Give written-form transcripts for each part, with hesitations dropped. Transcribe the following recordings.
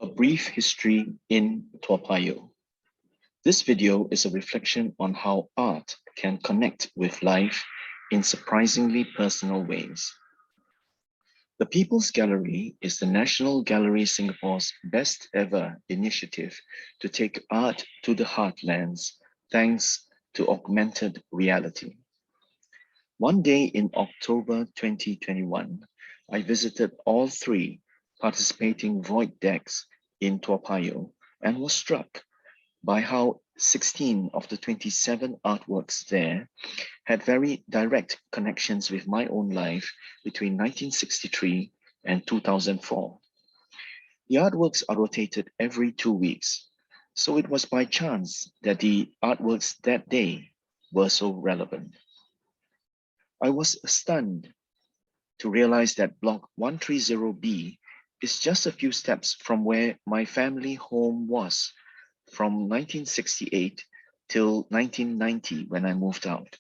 A brief history in Toa Payoh. This video is a reflection on how art can connect with life in surprisingly personal ways. The People's Gallery is the National Gallery Singapore's best ever initiative to take art to the heartlands thanks to augmented reality. One day in October 2021, I visited all three participating void decks in Toa Payoh and was struck by how 16 of the 27 artworks there had very direct connections with my own life between 1963 and 2004. The artworks are rotated every 2 weeks, so it was by chance that the artworks that day were so relevant. I was stunned to realize that Block 130B is just a few steps from where my family home was from 1968 till 1990 when I moved out.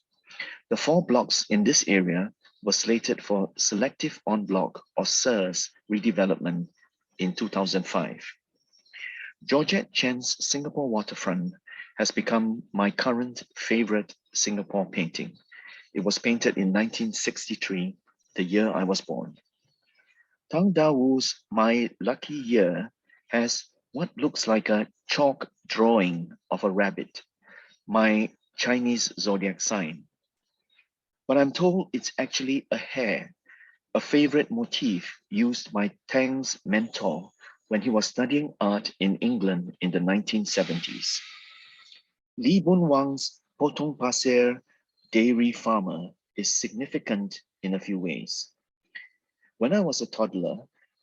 The 4 blocks in this area were slated for selective en bloc or SERS redevelopment in 2005. Georgette Chen's Singapore Waterfront has become my current favorite Singapore painting. It was painted in 1963, the year I was born. Tang Da Wu's My Lucky Year has what looks like a chalk drawing of a rabbit, my Chinese zodiac sign. But I'm told it's actually a hare, a favorite motif used by Tang's mentor when he was studying art in England in the 1970s. Lee Boon Wang's Potong Pasir dairy farmer is significant in a few ways. When I was a toddler,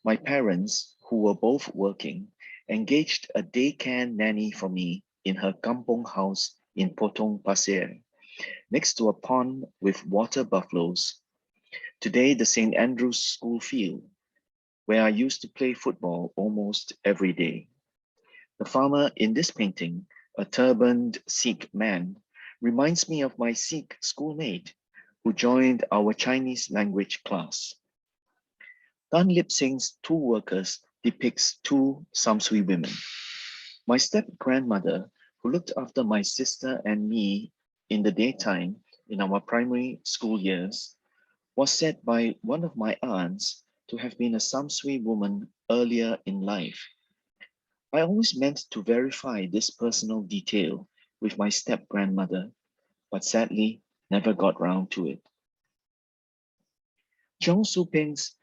my parents, who were both working, engaged a daycare nanny for me in her kampong house in Potong Pasir, next to a pond with water buffaloes, today the St. Andrew's School field, where I used to play football almost every day. The farmer in this painting, a turbaned Sikh man, reminds me of my Sikh schoolmate who joined our Chinese language class. Tan Lip Singh's Two Workers depicts two Samsui women. My step-grandmother, who looked after my sister and me in the daytime in our primary school years, was said by one of my aunts to have been a Samsui woman earlier in life. I always meant to verify this personal detail with my step-grandmother, but sadly never got round to it. Cheong Su Ping's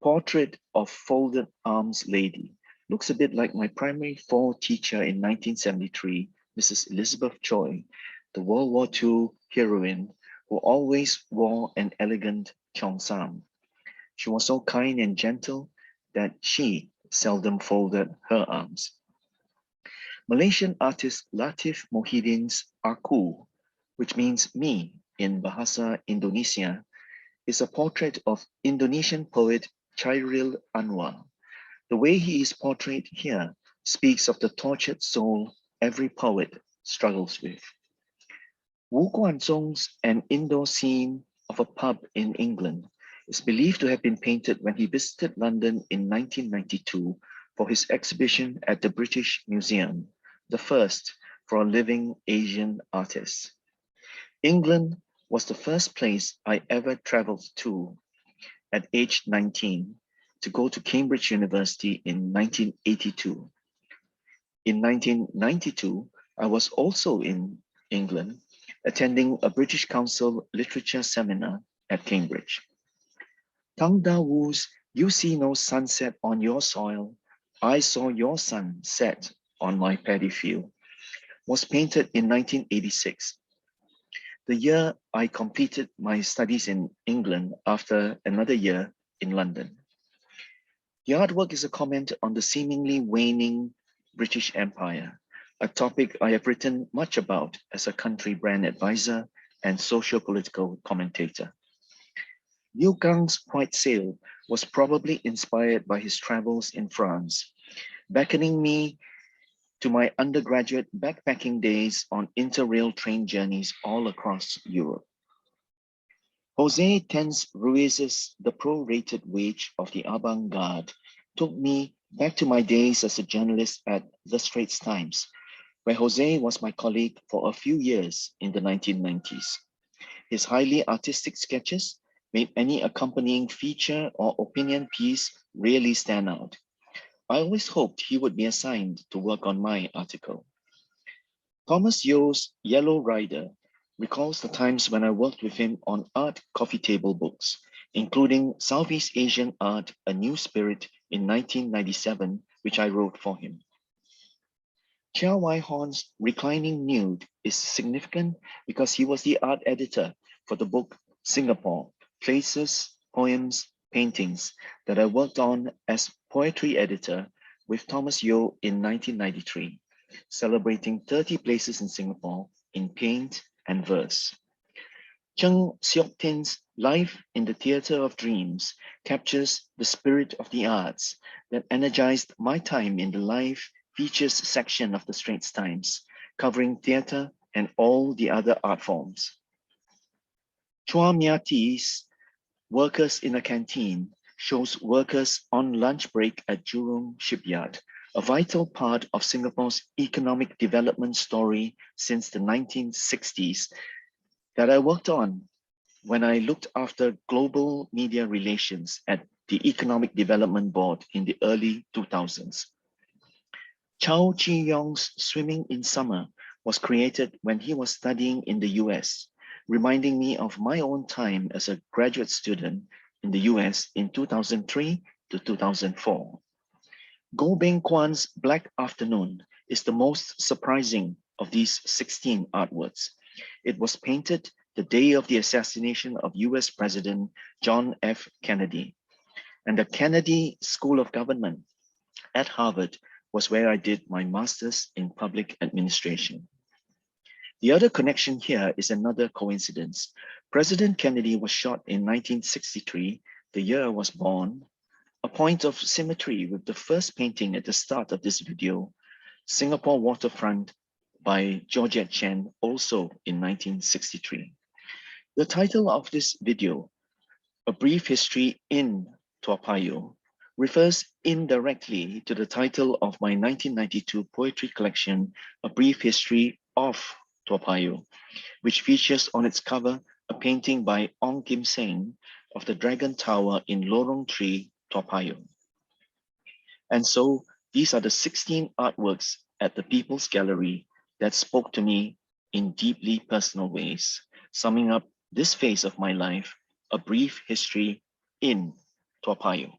Portrait of Folded Arms Lady looks a bit like my primary 4 teacher in 1973, Mrs. Elizabeth Choi, the World War II heroine who always wore an elegant cheongsam. She was so kind and gentle that she seldom folded her arms. Malaysian artist Latif Mohidin's Aku, which means me in Bahasa Indonesia, is a portrait of Indonesian poet Chairil Anwar. The way he is portrayed here speaks of the tortured soul every poet struggles with. Wu Guanzong's An Indoor Scene of a Pub in England is believed to have been painted when he visited London in 1992 for his exhibition at the British Museum, the first for a living Asian artist. England was the first place I ever traveled to at age 19 to go to Cambridge University in 1982. In 1992, I was also in England, attending a British Council literature seminar at Cambridge. Tang Da Wu's You See No Sunset on Your Soil, I Saw Your Sun Set on My Paddy Field was painted in 1986, the year I completed my studies in England after another year in London. The artwork is a comment on the seemingly waning British Empire, a topic I have written much about as a country brand advisor and socio-political commentator. Liu Gang's White Sail was probably inspired by his travels in France, beckoning me to my undergraduate backpacking days on interrail train journeys all across Europe. Jose Ten's Ruiz's The Prorated Wage of the Avant-Garde took me back to my days as a journalist at The Straits Times, where Jose was my colleague for a few years in the 1990s. His highly artistic sketches made any accompanying feature or opinion piece really stand out. I always hoped he would be assigned to work on my article. Thomas Yo's Yellow Rider recalls the times when I worked with him on art coffee table books, including Southeast Asian Art, A New Spirit in 1997, which I wrote for him. Chia Wai Horn's Reclining Nude is significant because he was the art editor for the book Singapore, Places, Poems, Paintings that I worked on as poetry editor with Thomas Yo in 1993, celebrating 30 places in Singapore in paint and verse. Cheng Siok Tin's Life in the Theatre of Dreams captures the spirit of the arts that energized my time in the live features section of the Straits Times, covering theatre and all the other art forms. Chua Mia Tee's Workers in a Canteen shows workers on lunch break at Jurong Shipyard, a vital part of Singapore's economic development story since the 1960s that I worked on when I looked after global media relations at the Economic Development Board in the early 2000s. Chow Chi-yong's Swimming in Summer was created when he was studying in the US, reminding me of my own time as a graduate student in the US in 2003 to 2004. Goh Beng Kwan's Black Afternoon is the most surprising of these 16 artworks. It was painted the day of the assassination of US President John F. Kennedy, and the Kennedy School of Government at Harvard was where I did my master's in public administration. The other connection here is another coincidence. President Kennedy was shot in 1963, the year I was born, a point of symmetry with the first painting at the start of this video, Singapore Waterfront by Georgette Chen, also in 1963. The title of this video, A Brief History in Toa Payoh, refers indirectly to the title of my 1992 poetry collection, A Brief History of Toa Payoh, which features on its cover a painting by Ong Kim Seng of the Dragon Tower in Lorong 3, Toa Payoh. And so these are the 16 artworks at the People's Gallery that spoke to me in deeply personal ways, summing up this phase of my life, A Brief History in Toa Payoh.